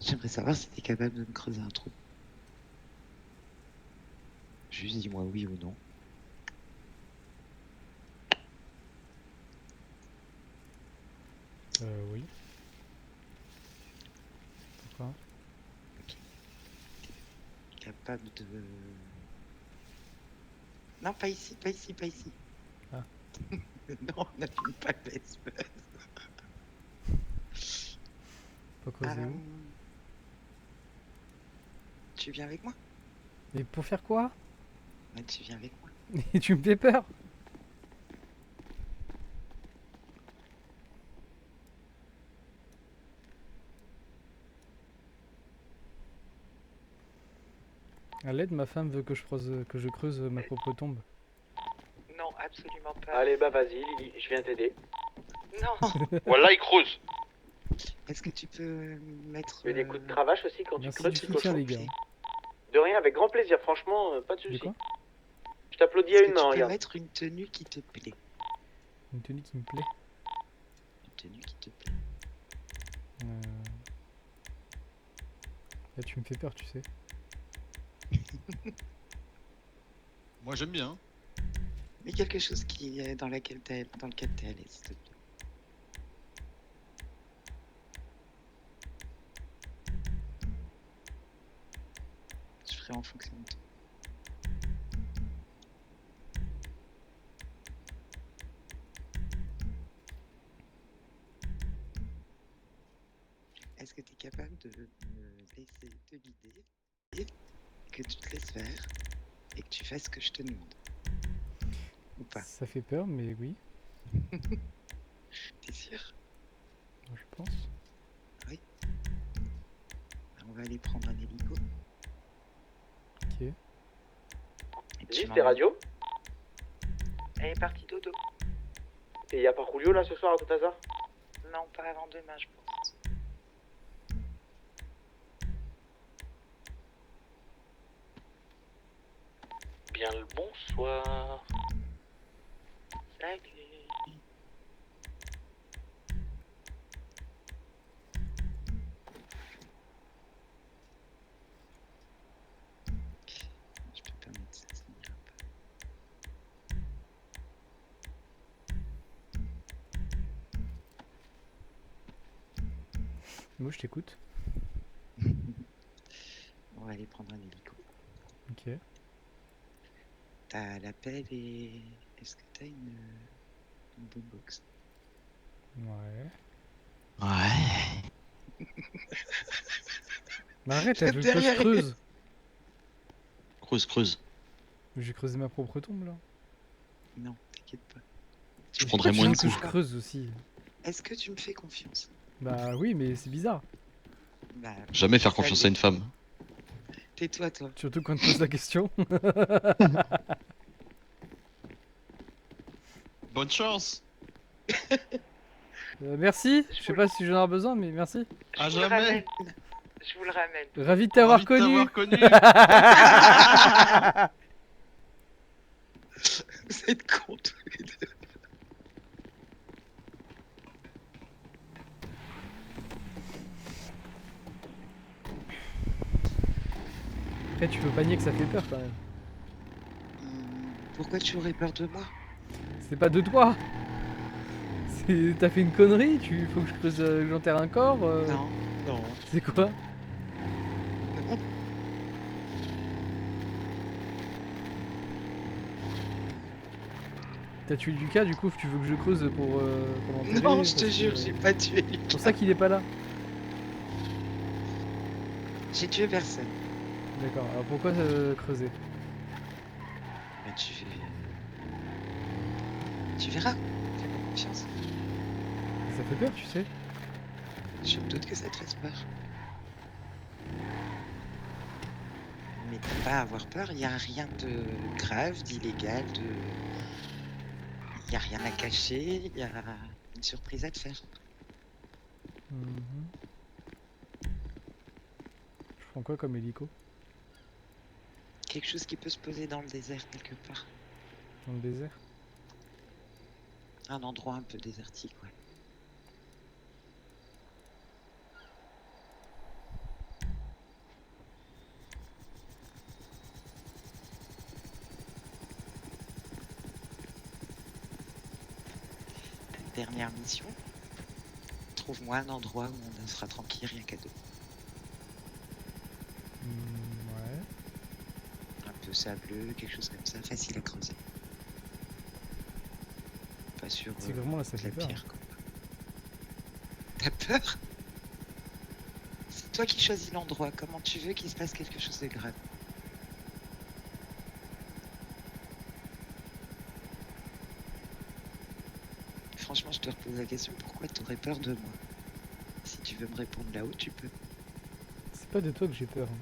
J'aimerais savoir si t'es capable de me creuser un trou. Juste dis-moi oui ou non. Oui. Pourquoi? Capable de... Non, pas ici, pas ici, pas ici. Ah. Non, on n'allume pas le buzz. Faut creuser où? Tu viens avec moi? Mais pour faire quoi? Ouais, tu viens avec moi. Et tu me fais peur. À l'aide, ma femme veut que je creuse ma propre tombe. Non, absolument pas. Allez, bah vas-y, Lily, je viens t'aider. Non. Voilà, il creuse. Est-ce que tu peux mettre... Tu veux des coups de cravache aussi quand Merci tu creuses, du petit soutien, cochon? les gars. De rien, avec grand plaisir, franchement, pas de De soucis. quoi? Je t'applaudis Est-ce à que une tu main, peux regarde. mettre une tenue qui te plaît? Une tenue qui me plaît. Une tenue qui te plaît. Là, tu me fais peur, tu sais. Moi j'aime bien. Mais quelque chose qui est dans lequel t'es à l'aise, s'il te plaît. Je ferai en fonction de toi. Est-ce que tu es capable de me laisser te guider et que tu te laisses faire et que tu fasses ce que je te demande? Ou pas? Ça fait peur, mais oui, T'es sûr? je pense. Oui. On va aller prendre un hélico. Ok. Et tu Lise, tes m'emmènes. radios? Elle est partie dodo. Et y a pas Julio là ce soir à tout hasard? Non, pas avant demain, je pense. Bien le bonsoir. Salut. Je peux pas mettre ça, ça n'ira pas. Moi, je t'écoute. On va aller prendre un hélico. Ok. T'as l'appel et... Est-ce que t'as une boombox? Ouais. Ouais. Mais arrête, elle veut que je Derrière. creuse. Creuse. J'ai creusé ma propre tombe, là. Non, t'inquiète pas. Je me prendrai fais moins de que je coups. creuse aussi. Est-ce que tu me fais confiance? Bah oui, mais c'est bizarre. Bah, Jamais faire ça confiance à l'est. une femme. Tais-toi, toi. Surtout quand tu poses la question. Bonne chance. Merci. Je sais pas si j'en aurai besoin, mais merci. À jamais. Je vous le ramène. Ravi de t'avoir Ravi de connu. t'avoir connu. Vous êtes cons tous les deux. Après, tu peux pas nier que ça fait peur quand même. Pourquoi tu aurais peur de moi? C'est pas de toi. T'as fait une connerie. Faut que je creuse, que j'enterre un corps. Non. C'est quoi? Non. T'as tué Lucas, du coup, tu veux que je creuse pour l'enterrer? Non, je te parce jure, que- j'ai pas tué C'est Lucas. pour ça qu'il est pas là. J'ai tué personne. D'accord. Alors pourquoi creuser? Mais tu verras. Fais-moi confiance. Ça fait peur, tu sais. Je me doute que ça te fasse peur. Mais t'as pas à avoir peur, il n'y a rien de grave, d'illégal, il n'y a rien à cacher, il y a une surprise à te faire. Mhm. Je prends quoi comme hélico? Quelque chose qui peut se poser dans le désert quelque part. Dans le désert? Un endroit un peu désertique, ouais. dernière mission. Trouve-moi un endroit où on sera tranquille, rien qu'à deux. Ouais. Un peu sableux, quelque chose comme ça, facile à creuser. Pas sur C'est vraiment là, ça de fait la peur. pierre, quoi. T'as peur? C'est toi qui choisis l'endroit. Comment tu veux qu'il se passe quelque chose de grave? Franchement, je te repose la question, pourquoi tu aurais peur de moi? Si tu veux me répondre là-haut, tu peux. C'est pas de toi que j'ai peur. Hein.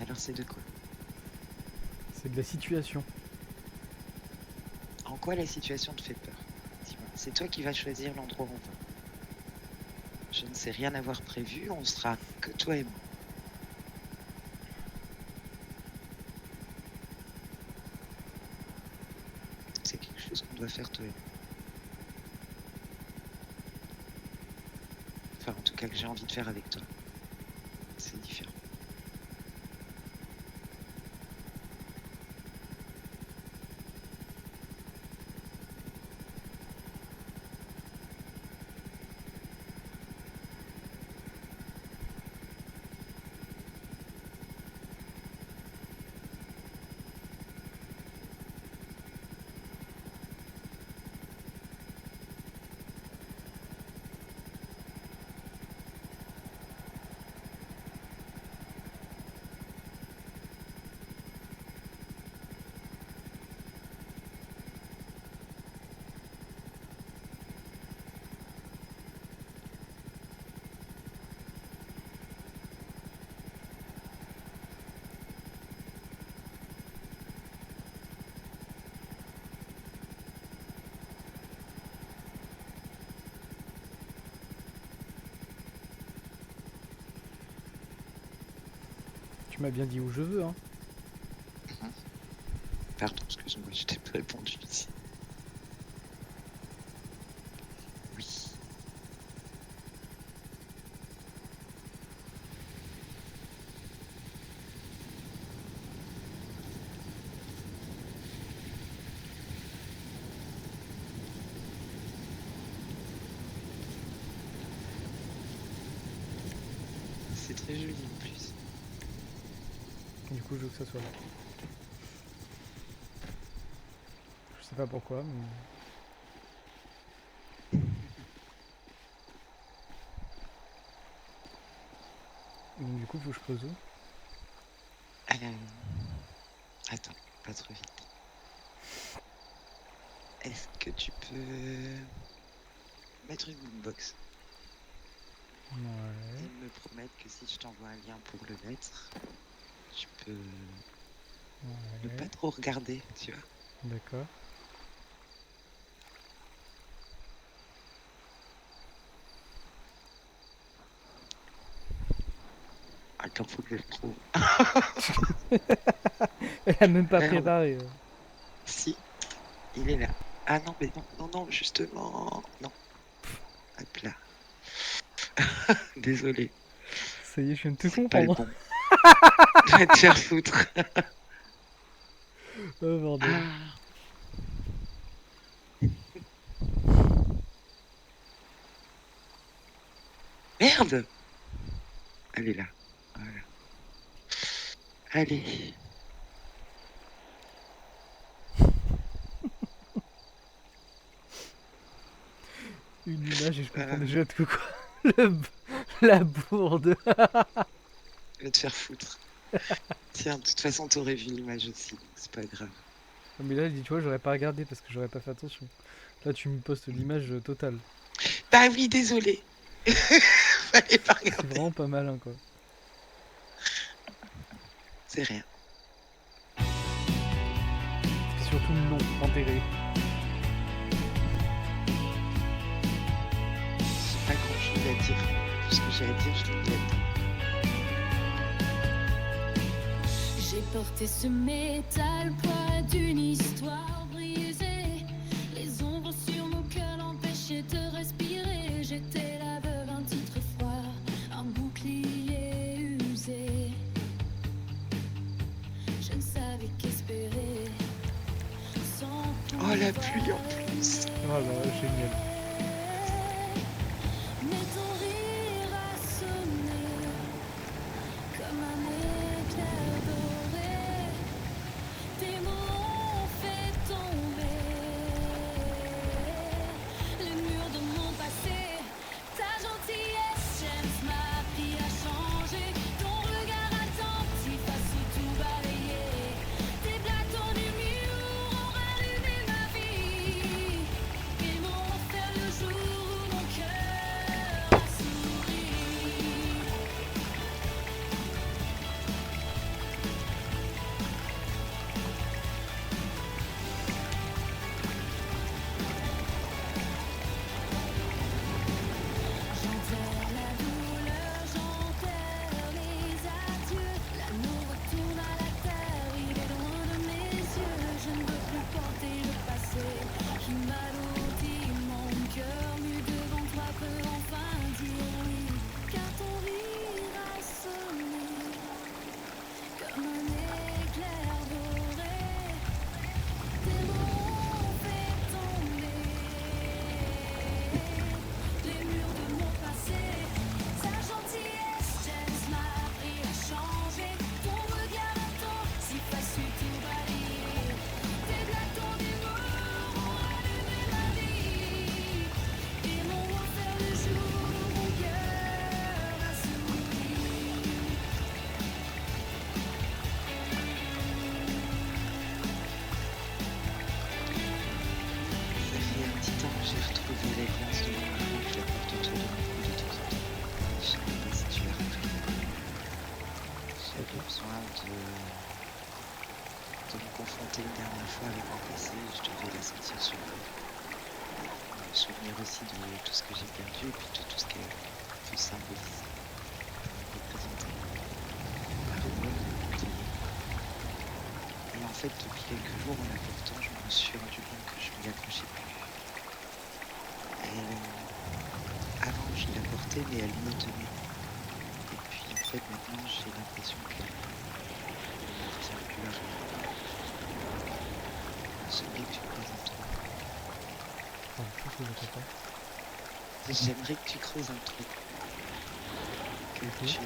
Alors c'est de quoi? C'est de la situation. En quoi la situation te fait peur? Dis-moi. C'est toi qui vas choisir l'endroit où on va. Je ne sais rien avoir prévu, on sera que toi et moi. C'est quelque chose qu'on doit faire toi et moi. Enfin, en tout cas, que j'ai envie de faire avec toi. C'est différent. Tu m'as bien dit où je veux, hein. Pardon, excuse-moi, je t'ai pas répondu ici. Oui. C'est très joli en plus. Du coup, je veux que ça soit là. Je sais pas pourquoi, mais... Donc, du coup, faut que je creuse où? Attends, pas trop vite. Est-ce que tu peux mettre une boombox Ouais. et me promettre que si je t'envoie un lien pour le mettre, tu peux ne Ouais. pas trop regarder, tu vois? D'accord. Attends, faut que je le trouve. Elle a même pas Merde. préparé. Si, il est là. Ah non, mais non, non, non, justement, non. Hop là. Désolé, Ça y est, je viens de te c'est pas le comprendre. bon. Va te faire foutre. Oh bordel. Ah. Merde! Elle est là. Voilà. Allez. Une image et je comprends Ah. déjà tout quoi. La bourde. Va te faire foutre. Tiens, de toute façon, t'aurais vu l'image aussi, donc c'est pas grave. Non, mais là, tu vois, j'aurais pas regardé parce que j'aurais pas fait attention. Là, tu me postes l'image totale. Bah oui, désolé. Fallait pas C'est regarder. vraiment pas malin, quoi. C'est rien. Et surtout, non, enterré. J'ai pas grand chose à dire. Tout ce que j'ai à dire, je l'ai dit là-dedans. J'ai porté ce métal, poids d'une histoire brisée. Les ombres sur mon cœur l'empêchaient de respirer. J'étais la veuve, un titre froid, un bouclier usé. Je ne savais qu'espérer. Sans la pluie en plus. Oh là, génial. Mais ton rire a sonné comme un éclair doré. Tes mots ont fait tomber les murs de mon passé. Ta gentillesse, James, m'a appris à changer. Ton regard attentif a su tout balayer. Tes plateaux d'humour ont rallumé ma vie et m'ont offert le jour où mon cœur a souri. J'enterre la douleur, j'enterre les adieux. L'amour retourne à la terre, il est loin de mes yeux. Je ne veux plus porter le passé qui m'alourdit. Mon cœur nu devant toi peut enfin dire oui. Car ton rire a sonné comme un éclair doré. Tes mots ont fait tomber les murs de mon passé. Ta gentillesse, James, m'a appris à changer. Ton regard attentif a su tout balayer. Tes plateaux d'humour ont allumé ma vie et m'ont offert le jour où mon cœur a souri. Ça fait un petit temps que j'ai retrouvé les glaces de mon mari, je la porte autour de mon cou de temps en temps. Je sais pas si tu as remarqué. J'avais besoin de me confronter une dernière fois avec mon passé, je devais la sentir sur moi. Me souvenir aussi de tout ce que j'ai perdu et puis de tout ce qu'elle peut symboliser, représenter. La rumeur, l'oublier. Et en fait, depuis quelques jours, en la portant, je me suis rendu compte que je m'y accrochais plus. Avant, je la portais, mais elle me tenait. Et puis, en fait, maintenant, j'ai l'impression qu'elle ne tient plus à rien. J'aimerais que tu creuses un trou. Enfin, je pense que je t'entends. J'aimerais que tu creuses un trou. Que Ok. tu...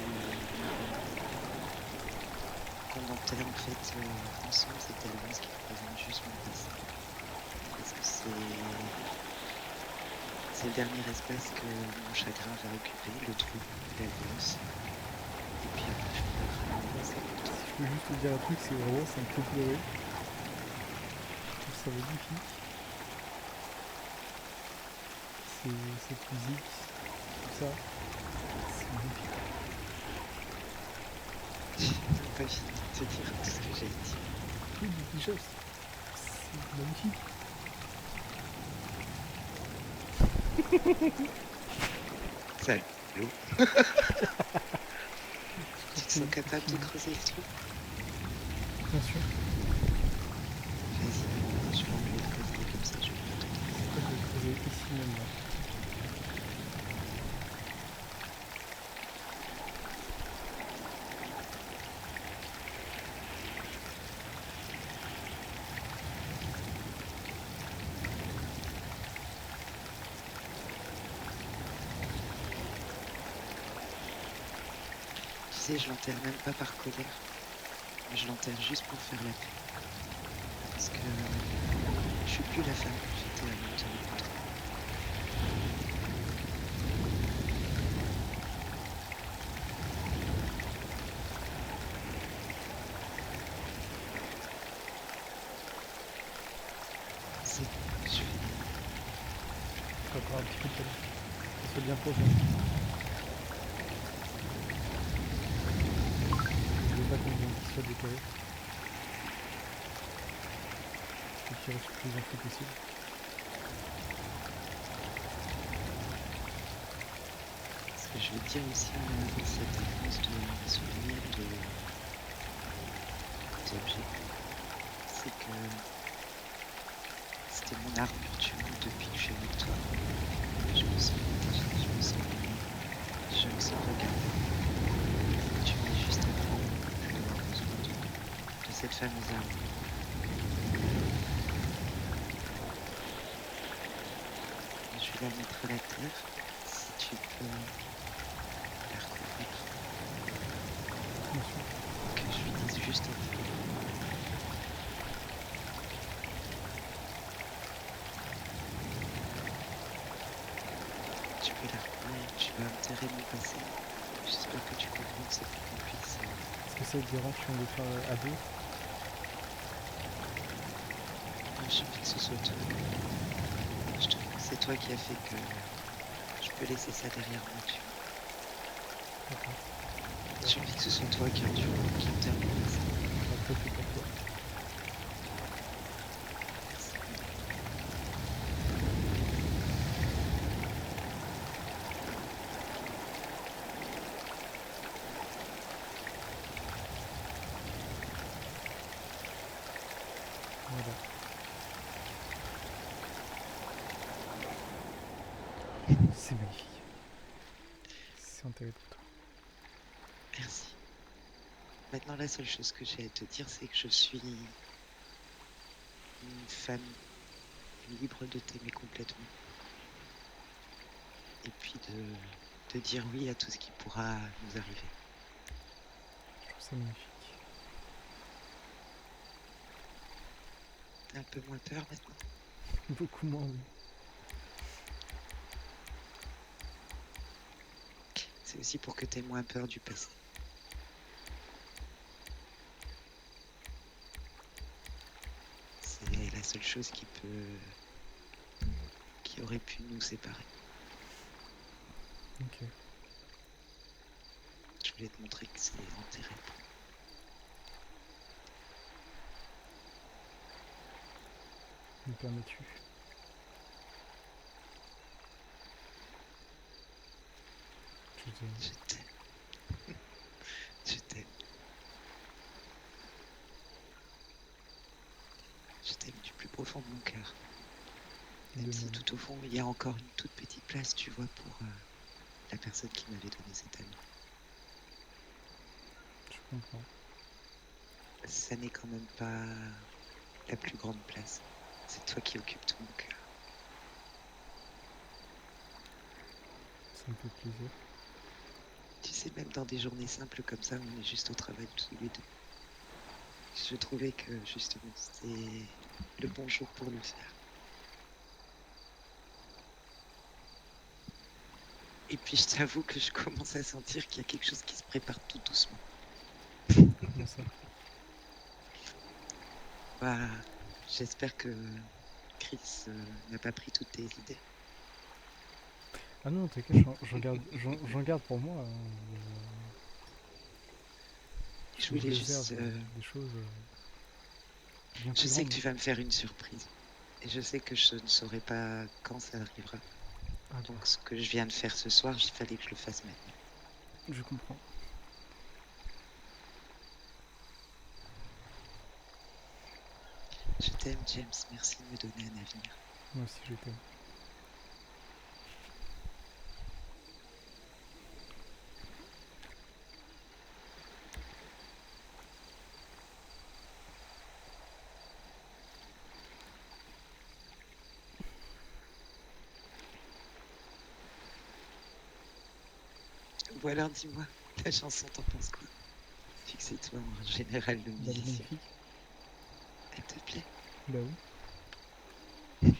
qu'on enterre en fait ensemble cet album, ce qui représente juste mon passé. Parce que c'est le dernier espace que mon chagrin va occuper, le trou, la violence. Et puis après, je pourrais vraiment ça pour toi. Si je peux juste te dire un truc, c'est vraiment, ça me fait pleurer. Je trouve ça magnifique. Cette musique, tout ça, c'est magnifique. J'ai pas fini de te dire tout ce que j'ai dit. Oui, mais déjà, c'est magnifique. Salaud. Tu te sens capable de creuser le trou? Bien sûr. Vas-y, je vais enlever le creuser comme ça, je vais l'entendre. Je vais creuser ici même là. Tu sais, je l'enterre même pas par colère. Je l'enterre juste pour faire la paix. Parce que je suis plus la femme que j'étais avant de te rencontrer. C'est... Je vais... Encore un petit peu de temps. Ça soit bien posé. Je veux pas qu'on soit décalé. Et qu'il reste le plus info possible. Ce que je veux dire aussi dans cette séquence de souvenirs d'objets, c'est que c'était mon armure, tu vois, depuis que je suis avec toi. Je me sens protégée, je me sens aimée, je me sens regardée. Tu m'as juste appris à avoir besoin de cette fameuse armure. la mettre à la terre, si tu peux la recouvrir, Bien sûr. que je lui dise juste un peu. Tu peux la recouvrir, tu vas enterrer mon passé. J'espère que tu comprends que c'est pour qu'on puisse. Est-ce que ça te dérange si on le fait à deux? J'ai envie que ce soit toi. Je trouve que c'est toi qui as fait que je peux laisser ça derrière moi. D'accord. J'ai envie que ce soit toi qui enterre mon passé. Après, c'est pour toi. Merci. Voilà. C'est magnifique. C'est enterré pour toi. Merci. Maintenant, la seule chose que j'ai à te dire, c'est que je suis une femme libre de t'aimer complètement. Et puis de dire oui à tout ce qui pourra nous arriver. Je trouve ça magnifique. T'as un peu moins peur maintenant. Beaucoup moins, oui. C'est aussi pour que t'aies moins peur du passé. C'est la seule chose qui aurait pu nous séparer. Ok. Je voulais te montrer que c'est enterré. Me permets-tu? Je te... Je t'aime. Je t'aime. Je t'aime du plus profond de mon cœur. Même De si même. tout au fond, il y a encore une toute petite place, tu vois, pour la personne qui m'avait donné cet ami. Je comprends. Ça n'est quand même pas la plus grande place. C'est toi qui occupes tout mon cœur. Ça me fait plaisir. Tu sais, même dans des journées simples comme ça, on est juste au travail tous les deux. Je trouvais que justement c'était le bon jour pour le faire. Et puis je t'avoue que je commence à sentir qu'il y a quelque chose qui se prépare tout doucement. Comment ça? Bah, j'espère que Chris n'a pas pris toutes tes idées. Ah non, t'inquiète, j'en garde pour moi. Je Je voulais réserve juste... des choses bien je plus sais que grandes. tu vas me faire une surprise. Et je sais que je ne saurai pas quand ça arrivera. Ah bah, Donc ce que je viens de faire ce soir, il fallait que je le fasse maintenant. je comprends. Je t'aime, James. Merci de me donner un avenir. Moi aussi, je t'aime. Ou alors dis-moi, la chanson, t'en penses quoi? Vu que c'est toi en général le Bah, musicien. magnifique. Elle te plaît? Bah oui.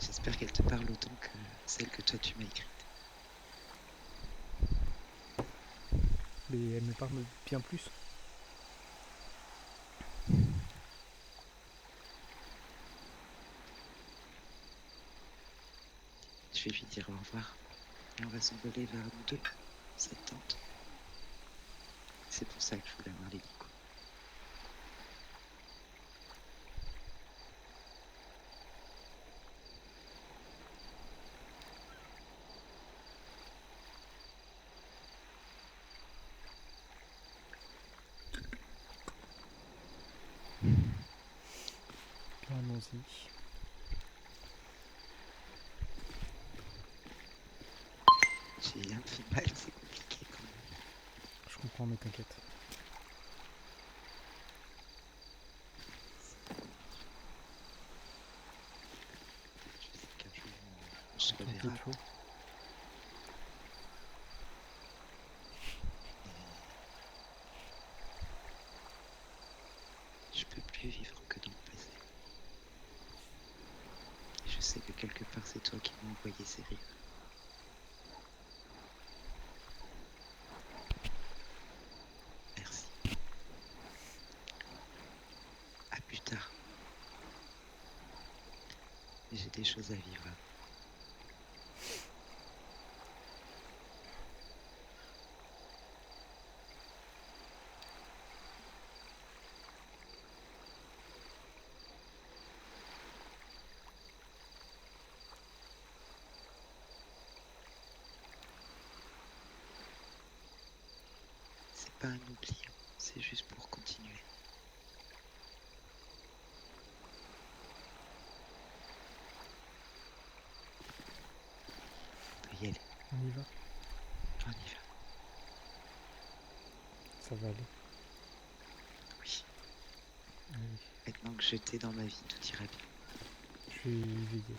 J'espère qu'elle te parle autant que celle que toi tu m'as écrite. Mais elle me parle bien plus. Je vais lui dire au revoir. Et on va s'envoler vers nous deux, cette tente. C'est pour ça que je voulais avoir les Nico. Bien, allons-y. J'ai un peu mal, c'est compliqué quand même. Je comprends, mais t'inquiète. Je sais qu'un jour te Un reverra. peu chaud. Je peux plus vivre que dans le passé. Et je sais que quelque part c'est toi qui m'as envoyé ces rires. Merci. À plus tard. J'ai des choses à vivre. C'est pas un oubli, c'est juste pour continuer. On peut y aller, On y va. on y va. Ça va aller. Oui. Oui, Maintenant que je t'ai dans ma vie, tout ira bien. je suis éveillé.